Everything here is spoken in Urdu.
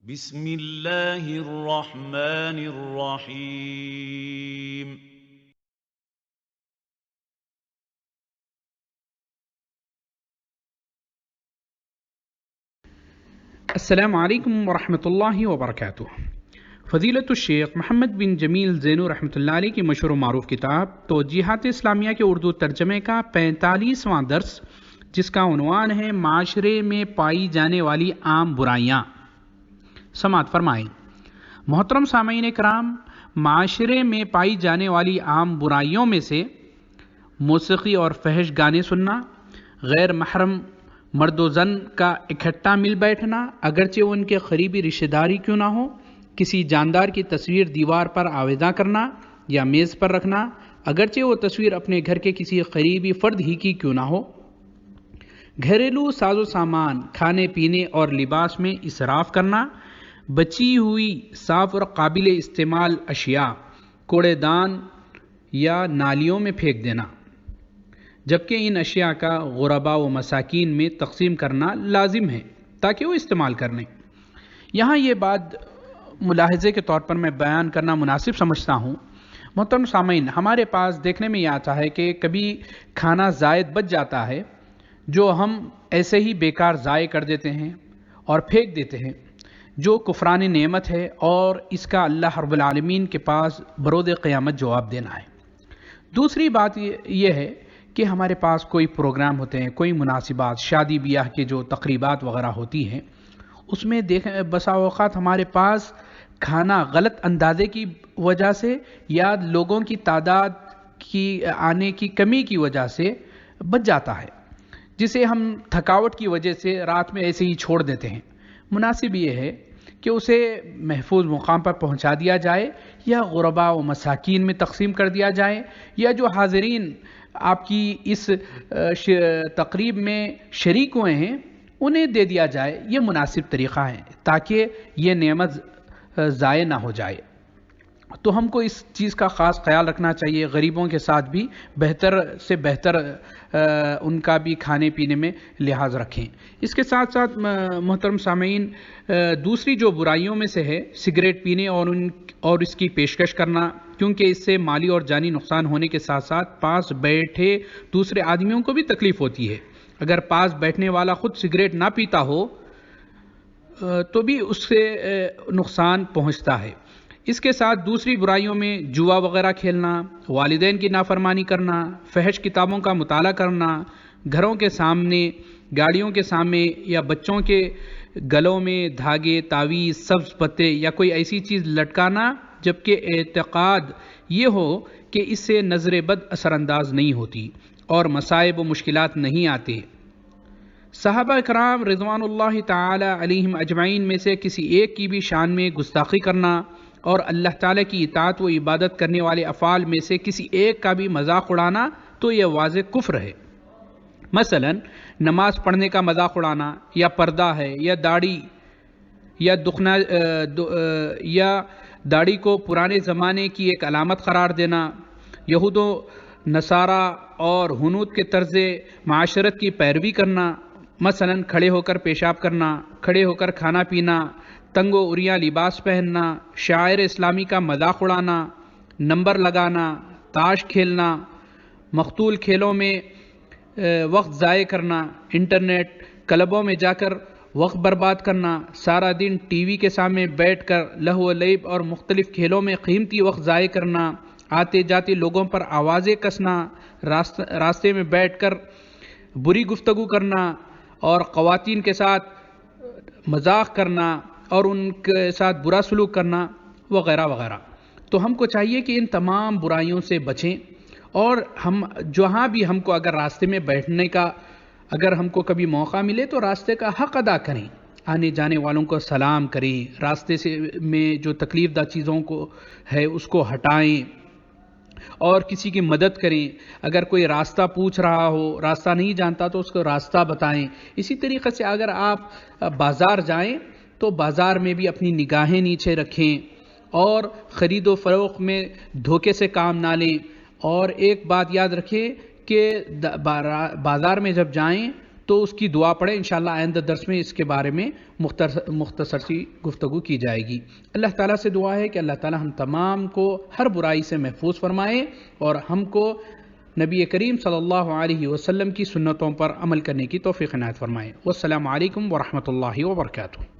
بسم اللہ الرحمن الرحیم السلام علیکم ورحمۃ اللہ وبرکاتہ۔ فضیلت الشیخ محمد بن جمیل زینو رحمۃ اللہ علیہ کی مشہور و معروف کتاب توجیہات اسلامیہ کے اردو ترجمے کا 45واں درس، جس کا عنوان ہے معاشرے میں پائی جانے والی عام برائیاں، سماعت فرمائیں۔ محترم سامعین کرام، معاشرے میں پائی جانے والی عام برائیوں میں سے موسیقی اور فحش گانے سننا، غیر محرم مرد و زن کا اکٹھا مل بیٹھنا، اگرچہ ان کے قریبی رشتہ داری کیوں نہ ہو، کسی جاندار کی تصویر دیوار پر آویزاں کرنا یا میز پر رکھنا، اگرچہ وہ تصویر اپنے گھر کے کسی قریبی فرد ہی کی کیوں نہ ہو، گھریلو ساز و سامان، کھانے پینے اور لباس میں اسراف کرنا، بچی ہوئی صاف اور قابل استعمال اشیاء کوڑے دان یا نالیوں میں پھینک دینا، جبکہ ان اشیاء کا غرباء و مساکین میں تقسیم کرنا لازم ہے تاکہ وہ استعمال کر لیں۔ یہاں یہ بات ملاحظے کے طور پر میں بیان کرنا مناسب سمجھتا ہوں۔ محترم سامعین، ہمارے پاس دیکھنے میں یہ آتا ہے کہ کبھی کھانا زائد بچ جاتا ہے جو ہم ایسے ہی بیکار ضائع کر دیتے ہیں اور پھینک دیتے ہیں، جو کفران نعمت ہے، اور اس کا اللہ رب العالمین کے پاس برود قیامت جواب دینا ہے۔ دوسری بات یہ ہے کہ ہمارے پاس کوئی پروگرام ہوتے ہیں، کوئی مناسبات، شادی بیاہ کے جو تقریبات وغیرہ ہوتی ہیں، اس میں بسا اوقات ہمارے پاس کھانا غلط اندازے کی وجہ سے یا لوگوں کی تعداد کی آنے کی کمی کی وجہ سے بچ جاتا ہے، جسے ہم تھکاوٹ کی وجہ سے رات میں ایسے ہی چھوڑ دیتے ہیں۔ مناسب یہ ہے کہ اسے محفوظ مقام پر پہنچا دیا جائے یا غرباء و مساکین میں تقسیم کر دیا جائے، یا جو حاضرین آپ کی اس تقریب میں شریک ہوئے ہیں انہیں دے دیا جائے۔ یہ مناسب طریقہ ہے تاکہ یہ نعمت ضائع نہ ہو جائے۔ تو ہم کو اس چیز کا خاص خیال رکھنا چاہیے، غریبوں کے ساتھ بھی بہتر سے بہتر ان کا بھی کھانے پینے میں لحاظ رکھیں۔ اس کے ساتھ ساتھ محترم سامعین، دوسری جو برائیوں میں سے ہے سگریٹ پینے اور اس کی پیشکش کرنا، کیونکہ اس سے مالی اور جانی نقصان ہونے کے ساتھ ساتھ پاس بیٹھے دوسرے آدمیوں کو بھی تکلیف ہوتی ہے۔ اگر پاس بیٹھنے والا خود سگریٹ نہ پیتا ہو تو بھی اس سے نقصان پہنچتا ہے۔ اس کے ساتھ دوسری برائیوں میں جوا وغیرہ کھیلنا، والدین کی نافرمانی کرنا، فحش کتابوں کا مطالعہ کرنا، گھروں کے سامنے، گاڑیوں کے سامنے یا بچوں کے گلوں میں دھاگے، تعویذ، سبز پتے یا کوئی ایسی چیز لٹکانا، جبکہ اعتقاد یہ ہو کہ اس سے نظر بد اثر انداز نہیں ہوتی اور مصائب و مشکلات نہیں آتے۔ صحابہ کرام رضوان اللہ تعالی علیہم اجمعین میں سے کسی ایک کی بھی شان میں گستاخی کرنا اور اللہ تعالیٰ کی اطاعت و عبادت کرنے والے افعال میں سے کسی ایک کا بھی مذاق اڑانا تو یہ واضح کفر ہے۔ مثلا نماز پڑھنے کا مذاق اڑانا، یا پردہ ہے، یا داڑھی یا داڑھی کو پرانے زمانے کی ایک علامت قرار دینا، یہود و نصارہ اور ہنود کے طرز معاشرت کی پیروی کرنا، مثلا کھڑے ہو کر پیشاب کرنا، کھڑے ہو کر کھانا پینا، تنگ و عریاں لباس پہننا، شاعر اسلامی کا مذاق اڑانا، نمبر لگانا، تاش کھیلنا، مختول کھیلوں میں وقت ضائع کرنا، انٹرنیٹ کلبوں میں جا کر وقت برباد کرنا، سارا دن ٹی وی کے سامنے بیٹھ کر لہو و لعب اور مختلف کھیلوں میں قیمتی وقت ضائع کرنا، آتے جاتے لوگوں پر آوازیں کسنا، راستے میں بیٹھ کر بری گفتگو کرنا اور خواتین کے ساتھ مذاق کرنا اور ان کے ساتھ برا سلوک کرنا وغیرہ وغیرہ۔ تو ہم کو چاہیے کہ ان تمام برائیوں سے بچیں، اور ہم جہاں بھی ہم کو اگر راستے میں بیٹھنے کا اگر ہم کو کبھی موقع ملے تو راستے کا حق ادا کریں، آنے جانے والوں کو سلام کریں، راستے میں جو تکلیف دہ چیزوں کو ہے اس کو ہٹائیں اور کسی کی مدد کریں۔ اگر کوئی راستہ پوچھ رہا ہو، راستہ نہیں جانتا تو اس کو راستہ بتائیں۔ اسی طریقے سے اگر آپ بازار جائیں تو بازار میں بھی اپنی نگاہیں نیچے رکھیں اور خرید و فروخت میں دھوکے سے کام نہ لیں۔ اور ایک بات یاد رکھیں کہ بازار میں جب جائیں تو اس کی دعا پڑھیں. انشاءاللہ آئندہ درس میں اس کے بارے میں مختصر سی گفتگو کی جائے گی. اللہ تعالیٰ سے دعا ہے کہ اللہ تعالیٰ ہم تمام کو ہر برائی سے محفوظ فرمائے اور ہم کو نبی کریم صلی اللہ علیہ وسلم کی سنتوں پر عمل کرنے کی توفیق عنایت فرمائے. والسلام علیکم ورحمۃ اللہ وبرکاتہ.